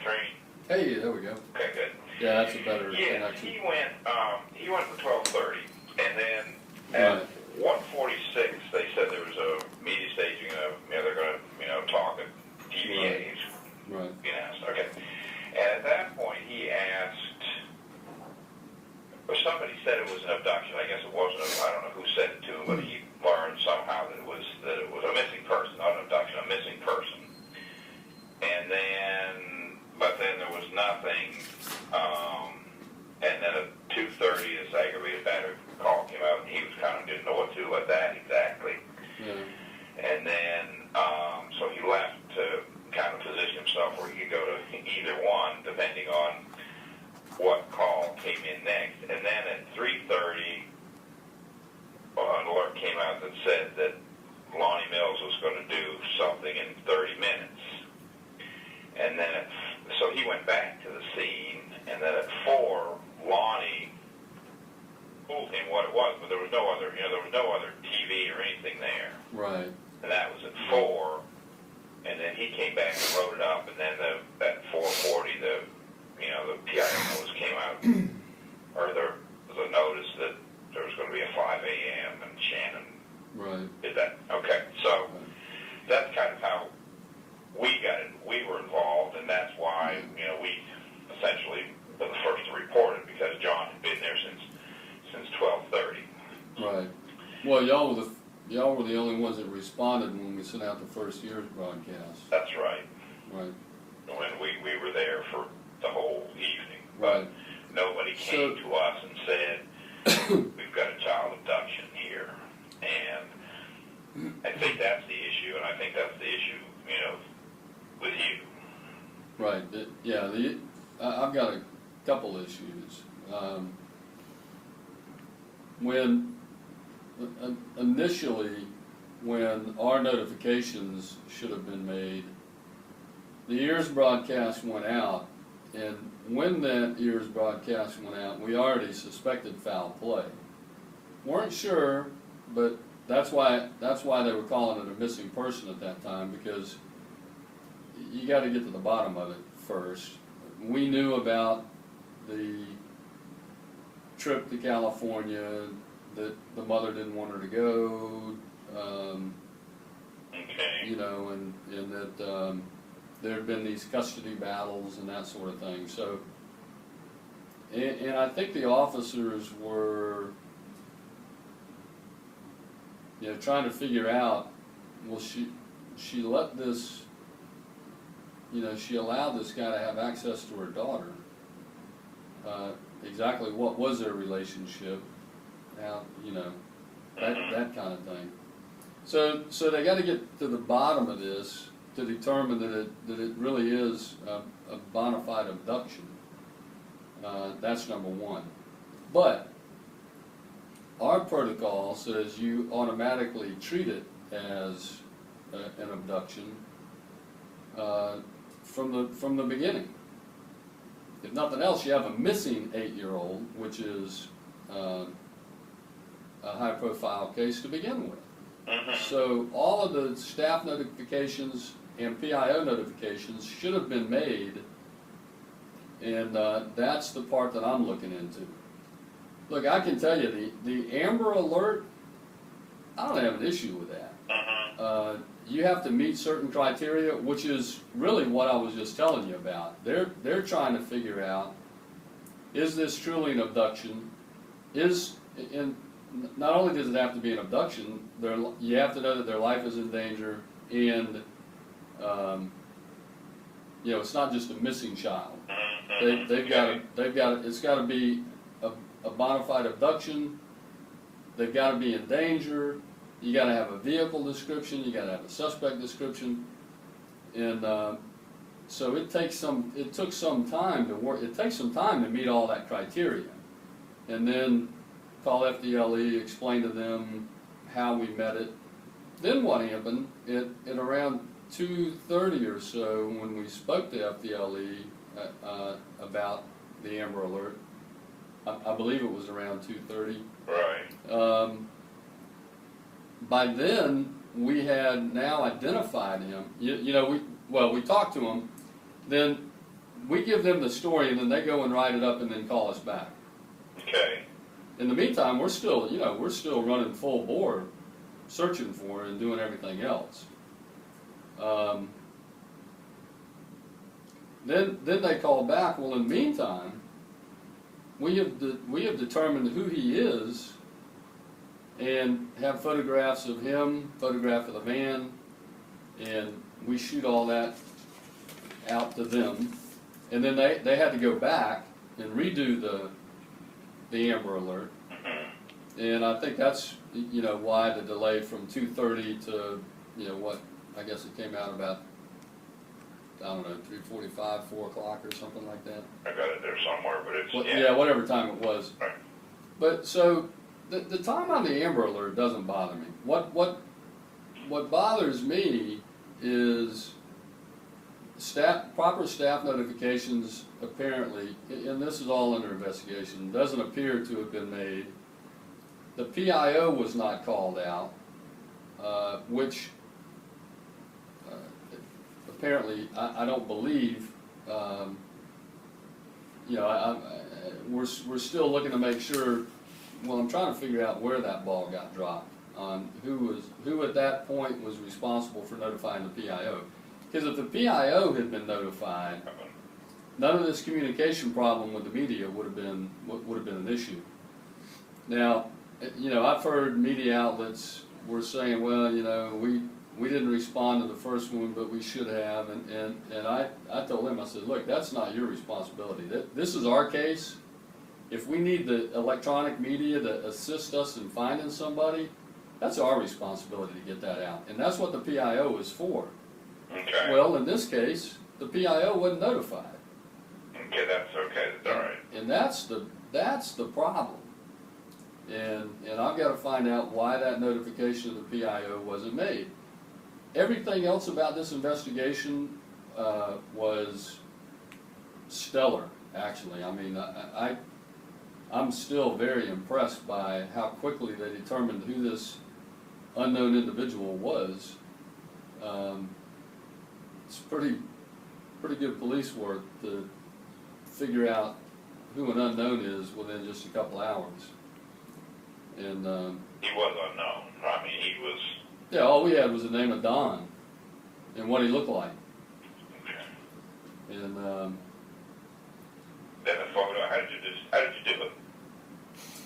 train? Hey, there we go. Okay, good. Yeah, that's a better Yes, connection. he went for 12:30, and then at 1:46, they said there was a media staging of, they're going to, talk at TVAs. Right. Okay. And at that point, he asked, or somebody said it was an abduction. I guess it wasn't. I don't know who said it to him, but he learned somehow that it was a missing person, not an abduction, a missing person. And then, but then there was nothing. And then at 2:30, this aggravated battery call came out, and he was kind of didn't know what to do with that exactly. Yeah. And then, so he left to kind of position himself where he could go to either one, depending on what call came in next. And then at 3:30, an alert came out that said that Lonnie Mills was going to do something in 30 minutes. And then, so he went back to the scene, and then at 4, Lonnie told him what it was, but there was no other, there was no other TV or anything there. Right. And that was at 4, and then he came back and wrote it up, and then at 4:40, the PIO notice came out, or there was a notice that there was going to be a 5 a.m. and Shannon did that. Okay, so that's kind of how we got it. We were involved, and that's why we essentially were the first to report it, because John had been there since 12:30. Right. Well, y'all were the only ones that responded when we sent out the first year's broadcast. That's right. Right. When we were there for the whole evening. Right. Nobody came to us and said, we've got a child abduction here. And I think that's the issue, and I think that's the issue, with you. Right. I've got a couple issues. Initially, when our notifications should have been made, the year's broadcast went out, and when that year's broadcast went out, we already suspected foul play. Weren't sure, but that's why they were calling it a missing person at that time, because you got to get to the bottom of it first. We knew about the trip to California, that the mother didn't want her to go, and that there had been these custody battles and that sort of thing. So, and I think the officers were, trying to figure out, well, she let this, she allowed this guy to have access to her daughter. Exactly what was their relationship? How, that kind of thing. So they got to get to the bottom of this to determine that it really is a bona fide abduction. That's number one. But our protocol says you automatically treat it as an abduction from the beginning. If nothing else, you have a missing 8-year-old, which is a high-profile case to begin with. So all of the staff notifications and PIO notifications should have been made, and that's the part that I'm looking into. Look, I can tell you, the Amber Alert, I don't have an issue with that. You have to meet certain criteria, which is really what I was just telling you about. They're trying to figure out, is this truly an abduction? And not only does it have to be an abduction, you have to know that their life is in danger, and it's not just a missing child. It's got to be a bona fide abduction. They've got to be in danger. You got to have a vehicle description. You got to have a suspect description, and so it took some time to work. It takes some time to meet all that criteria, and then call FDLE, explain to them how we met it. Then what happened at around 2:30 or so, when we spoke to FDLE about the Amber Alert. I believe it was around 2:30. Right. By then, we had now identified him. We talked to him. Then we give them the story, and then they go and write it up and then call us back. Okay. In the meantime, we're still, we're still running full bore, searching for it and doing everything else. Then they call back. Well, in the meantime, we have determined who he is, and have photographs of him, photograph of the van, and we shoot all that out to them. And then they had to go back and redo the Amber Alert. And I think that's, why the delay from 2:30 to, what, I guess it came out about, I don't know, 3:45, 4 o'clock or something like that. I got it there somewhere, but it's, yeah, whatever time it was. Right. But so, the time on the Amber Alert doesn't bother me. What bothers me is proper staff notifications, apparently, and this is all under investigation, doesn't appear to have been made. The PIO was not called out, which apparently I don't believe. We're still looking to make sure. Well, I'm trying to figure out where that ball got dropped, on who at that point was responsible for notifying the PIO. Because if the PIO had been notified, none of this communication problem with the media would have been an issue. Now, I've heard media outlets were saying, well, we didn't respond to the first one, but we should have, and I told them, I said, look, that's not your responsibility. This is our case. If we need the electronic media to assist us in finding somebody, that's our responsibility to get that out, and that's what the PIO is for. Okay. Well, in this case, the PIO wasn't notified. Okay, that's okay. That's all right. And that's the problem. And I've got to find out why that notification of the PIO wasn't made. Everything else about this investigation was stellar, actually. I mean, I'm still very impressed by how quickly they determined who this unknown individual was. It's pretty good police work to figure out who an unknown is within just a couple hours. And he was unknown. I mean, he was. Yeah, all we had was the name of Don and what he looked like. Okay. And then the photo. How did you do it?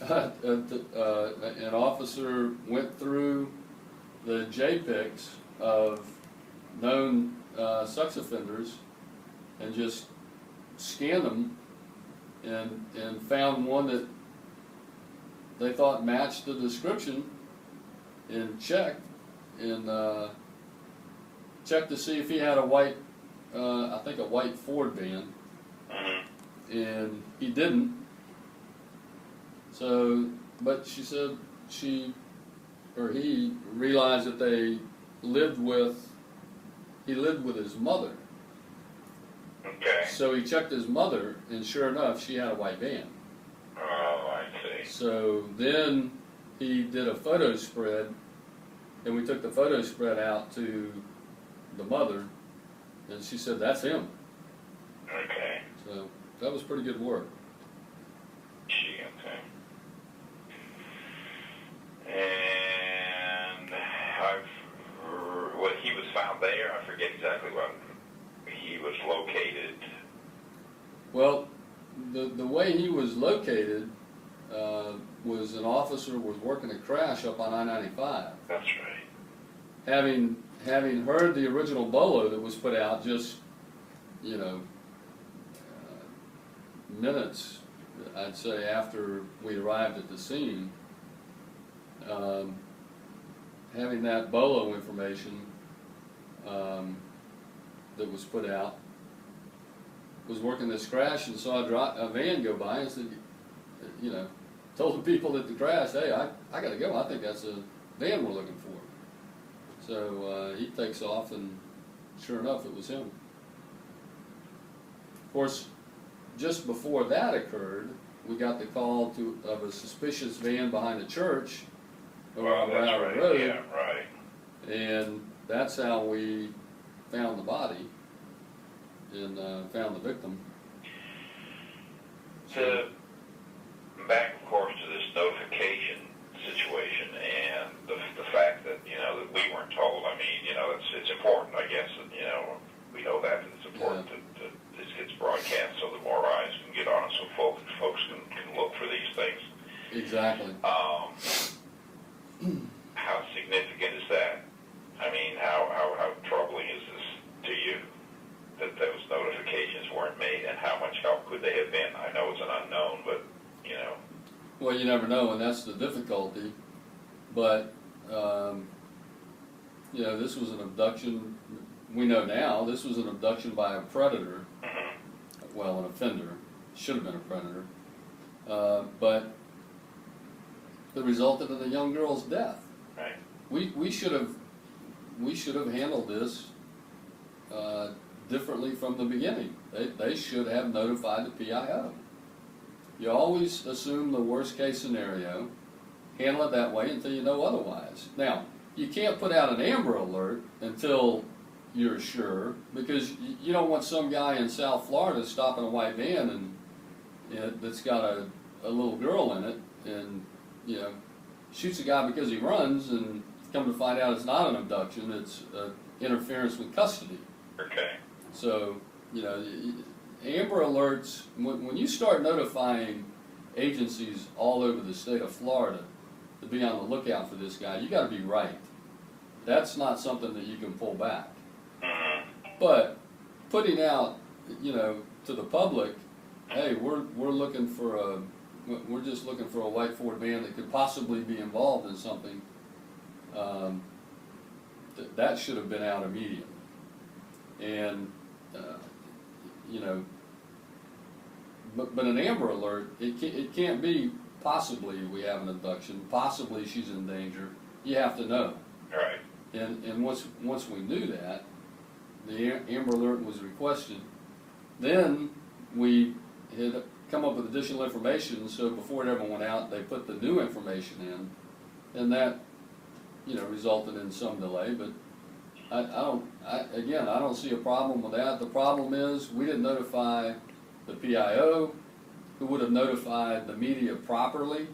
an officer went through the JPEGs of known sex offenders and just scanned them and found one that they thought matched the description, and checked to see if he had a white, I think a white Ford van, and he didn't. So, but she said he realized that he lived with his mother. Okay. So he checked his mother, and sure enough, she had a white van. Oh, I see. So then he did a photo spread, and we took the photo spread out to the mother, and she said, that's him. Okay. So that was pretty good work. Gee, okay. And when he was found there, I forget exactly what he was located. Well, the way he was located was an officer was working a crash up on I-95. That's right. Having heard the original bolo that was put out just, minutes, I'd say, after we arrived at the scene, having that bolo information that was put out, was working this crash and saw a van go by and said, told the people at the crash, hey, I got to go. I think that's a van we're looking for. So he takes off, and sure enough, it was him. Of course, just before that occurred, we got the call of a suspicious van behind the church over on Broward Road. Yeah, right. And that's how we found the body. and found the victim. So, back, of course, to this notification situation and the fact that, that we weren't told. I mean, it's important, I guess, that, we know that it's important that this gets broadcast so that more eyes can get on it, so folks can look for these things. Exactly. How significant is that? I mean, how troubling is this to you that those notifications weren't made, and how much help could they have been? I know it's an unknown, but, Well, you never know, and that's the difficulty. But, this was an abduction. We know now this was an abduction by a predator. Well, an offender. Should have been a predator. But that resulted in the young girl's death. Right. We should have handled this differently from the beginning. They should have notified the PIO. You always assume the worst case scenario, handle it that way until you know otherwise. Now, you can't put out an Amber Alert until you're sure, because you don't want some guy in South Florida stopping a white van that's got a little girl in it and shoots a guy because he runs, and come to find out it's not an abduction, it's interference with custody. Okay. So, Amber Alerts, when you start notifying agencies all over the state of Florida to be on the lookout for this guy, you got to be right. That's not something that you can pull back. But putting out, to the public, hey, we're just looking for a white Ford van that could possibly be involved in something. That should have been out immediately. And but an Amber Alert, it can't be possibly we have an abduction, possibly she's in danger. You have to know. Right. And once we knew that, the Amber Alert was requested, then we had come up with additional information, so before it ever went out, they put the new information in, and that, resulted in some delay, but I don't see a problem with that. The problem is we didn't notify the PIO, who would have notified the media properly,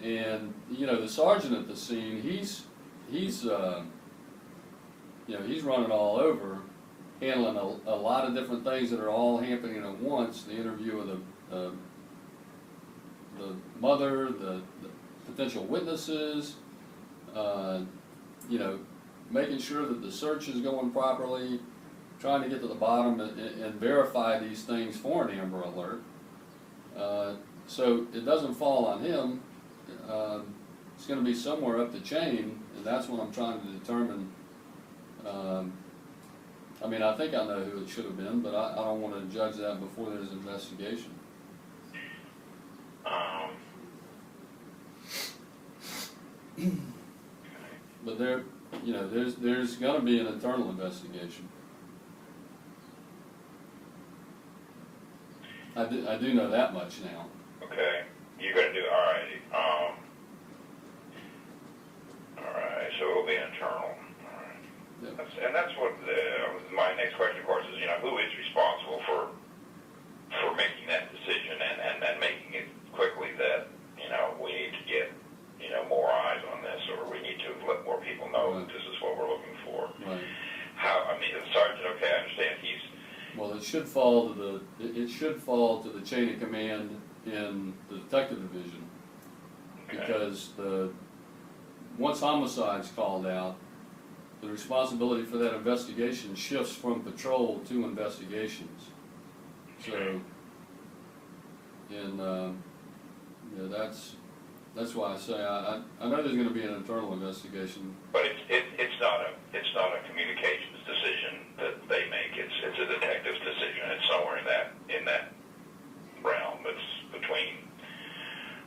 and, the sergeant at the scene, he's running all over, handling a lot of different things that are all happening at once. The interview of the mother, the potential witnesses, making sure that the search is going properly, trying to get to the bottom and verify these things for an Amber Alert. So it doesn't fall on him. It's going to be somewhere up the chain, and that's what I'm trying to determine. I think I know who it should have been, but I don't want to judge that before there's an investigation. But there's going to be an internal investigation. I do know that much now. Okay, you're going to do all right. All right, so it'll be internal. All right. Yep. That's what my next question, of course, is who is responsible for making that decision and making it quickly that we need to get more eyes on this, or we need to let more people know that this is what we're looking for. Right. The sergeant, okay, I understand Well, it should fall to the chain of command in the detective division, because once homicide's called out, the responsibility for that investigation shifts from patrol to investigations. So, and that's why I say I know there's going to be an internal investigation. But it's not a communications decision that they make. It's a detective's decision. It's somewhere in that realm. It's between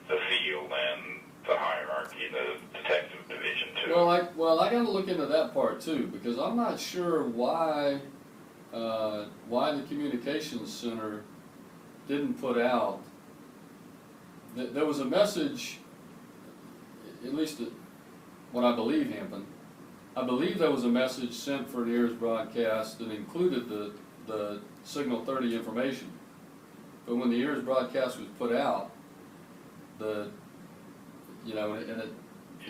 the field and the hierarchy, the detective division too. Well, I got to look into that part too, because I'm not sure why the communications center didn't put out. There was a message, at least what I believe happened. I believe there was a message sent for an ears broadcast that included the signal 30 information. But when the EARS broadcast was put out, you know, and it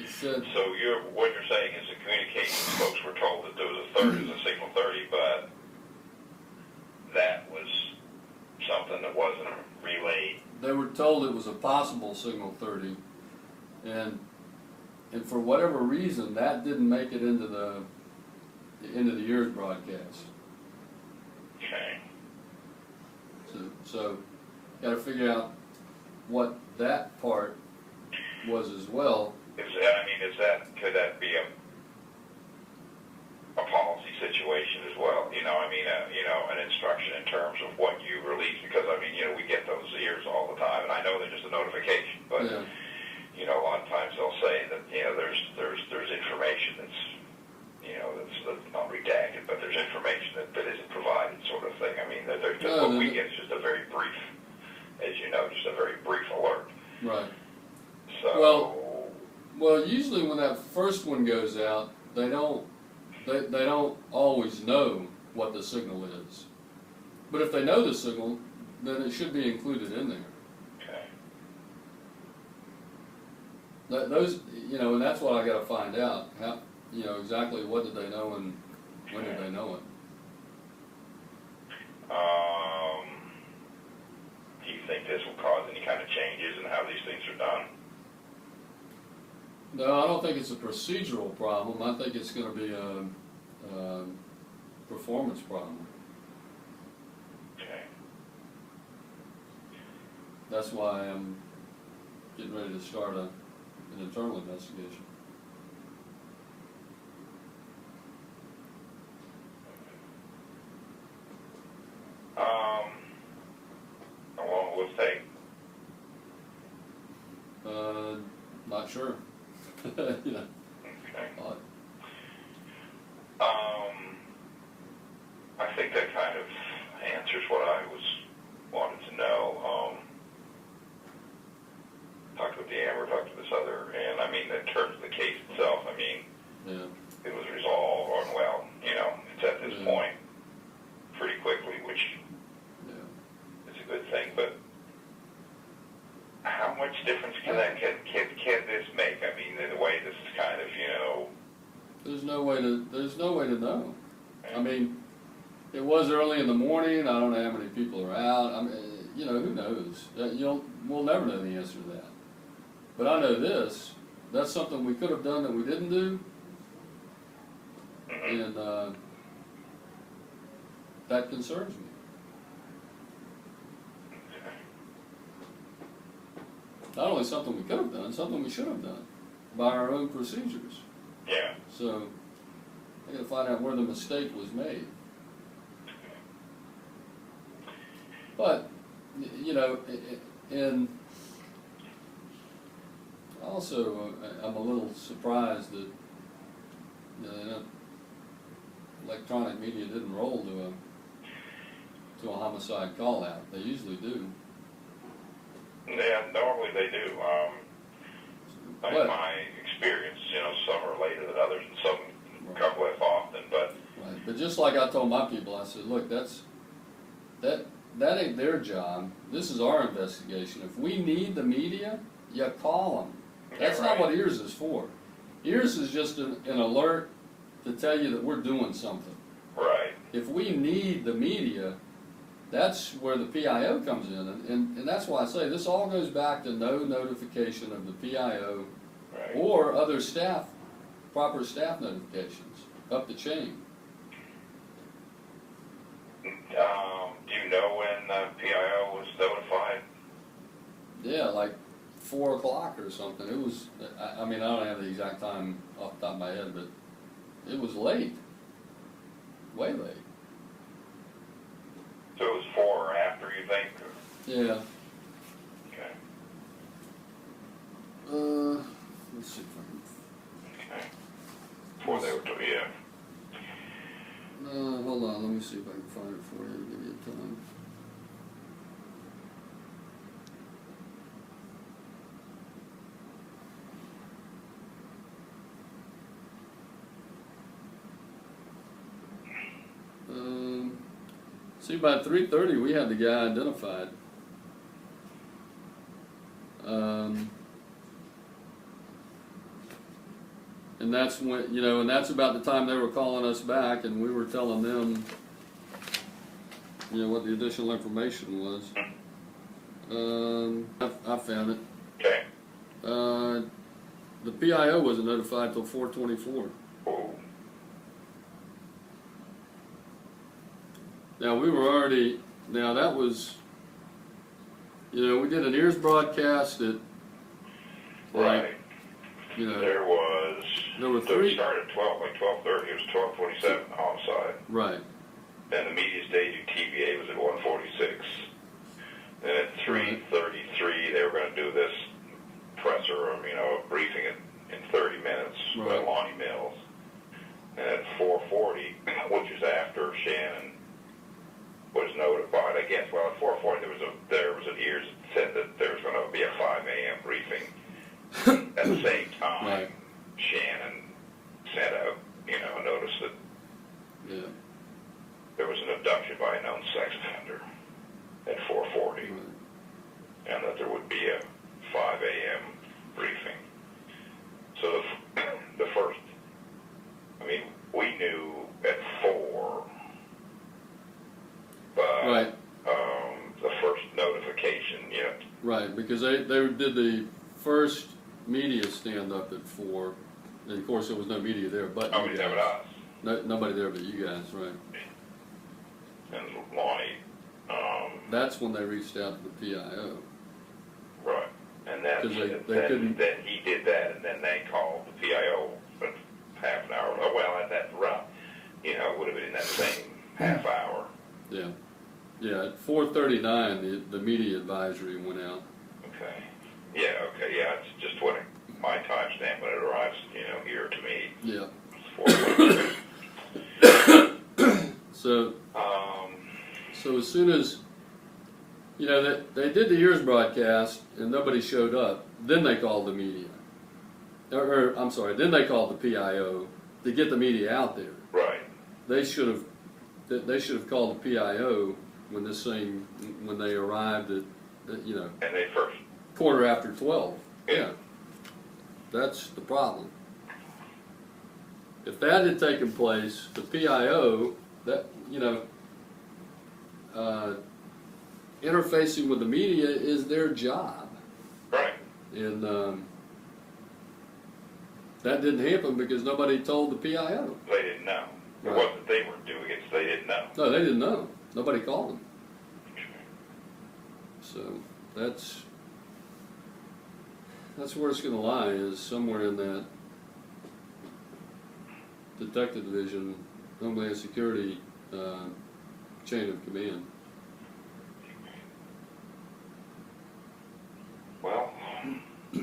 said. So what you're saying is the communications folks were told that there was a signal 30, but that was something that wasn't relayed. They were told it was a possible signal 30, and for whatever reason that didn't make it into the EARS broadcast. Okay. So got to figure out what that part was as well. Could that be a policy situation as well? You know, an instruction in terms of what you release, because we get those ears all the time, and I know they're just a notification, but Yeah. A lot of times they'll say that there's information that's not redacted, but there's information that isn't provided, sort of thing. What we get is just a very brief, as you know, just a very brief alert. Right. So well, usually when that first one goes out, they don't always know what the signal is. But if they know the signal, then it should be included in there. okay. Those, and that's what I got to find out. How, exactly what did they know and when did they know it? Do you think this will cause any kind of changes in how these things are done? No, I don't think it's a procedural problem. I think it's going to be a performance problem. Okay. That's why I'm getting ready to start an internal investigation. How long will it take? Not sure. Okay. I think that kind of answers what I wanted to know. Talked with the Amber, talked to this other, and in terms of the case itself, Yeah. it was resolved, or well, it's at this point pretty quickly, which is a good thing. But how much difference can this make? In a way, this is kind of, There's no way to know. It was early in the morning. I don't know how many people are out. Who knows? We'll never know the answer to that. But I know this. That's something we could have done that we didn't do. And that concerns me. Not only something we could have done, something we should have done by our own procedures. Yeah. So I got to find out where the mistake was made. But and also I'm a little surprised that electronic media didn't roll to a homicide call out. They usually do. Yeah, normally they do. In my experience, some are later than others, and some come less often. But right. But just like I told my people, I said, look, that ain't their job. This is our investigation. If we need the media, you call them. That's not what EARS is for. EARS is just an alert to tell you that we're doing something. Right. If we need the media, that's where the PIO comes in, and that's why I say this all goes back to no notification of the PIO or other staff, proper staff notifications up the chain. Do you know when the PIO was notified? Yeah, like 4 o'clock or something. It was, I don't have the exact time off the top of my head, but it was late, way late. So it was 4 or after, you think? Yeah. Okay. Let's see if I can. Okay. Before they were yeah. Hold on, let me see if I can find it for you. Give you a time. See, by 3:30, we had the guy identified. And that's when, and that's about the time they were calling us back, and we were telling them, what the additional information was. I found it. Okay. The PIO wasn't notified till 4:24. Oh. Now we were already. Now that was. We did an ears broadcast at. Right. There were three. It started at 12:30. It was 12:47 homicide. Right. And the media stage at TBA was at 1:46. And at 3:33, they were going to do this presser, briefing in 30 minutes by Lonnie Mills. And at 4:40, which is after Shannon was notified, I guess. Well, at 4:40, there was an ears that said that there was going to be a 5 a.m. briefing. At the same time, Shannon sent out, a notice that there was an abduction by a known sex offender at 4:40, and that there would be a 5 a.m. briefing. So the first, we knew at 4, but the first notification, Right, because they did the first media stand up at 4, and of course there was no media there but you guys. Us. Nobody there but you guys, right? And Lonnie. That's when they reached out to the PIO. Right, and then he did that, and then they called the PIO for half an hour. Well, at that rough, it would have been in that same half hour. Yeah, at 4:39, the media advisory went out. Okay. Yeah. It's just when my timestamp when it arrives, here to me. Yeah. So as soon as they did the ears broadcast and nobody showed up, then they called the media. I'm sorry, then they called the PIO to get the media out there. Right. They should have called the PIO when they arrived at And they first. 12:15. Yeah. That's the problem. If that had taken place, the PIO, interfacing with the media is their job. Right. And that didn't happen because nobody told the PIO. They didn't know. It wasn't they weren't doing it, so they didn't know. No, they didn't know. Nobody called them. So that's where it's going to lie, is somewhere in that Detective Division, Homeland Security chain of command. Well, I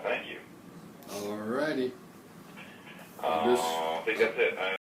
thank you. All righty. I think that's it.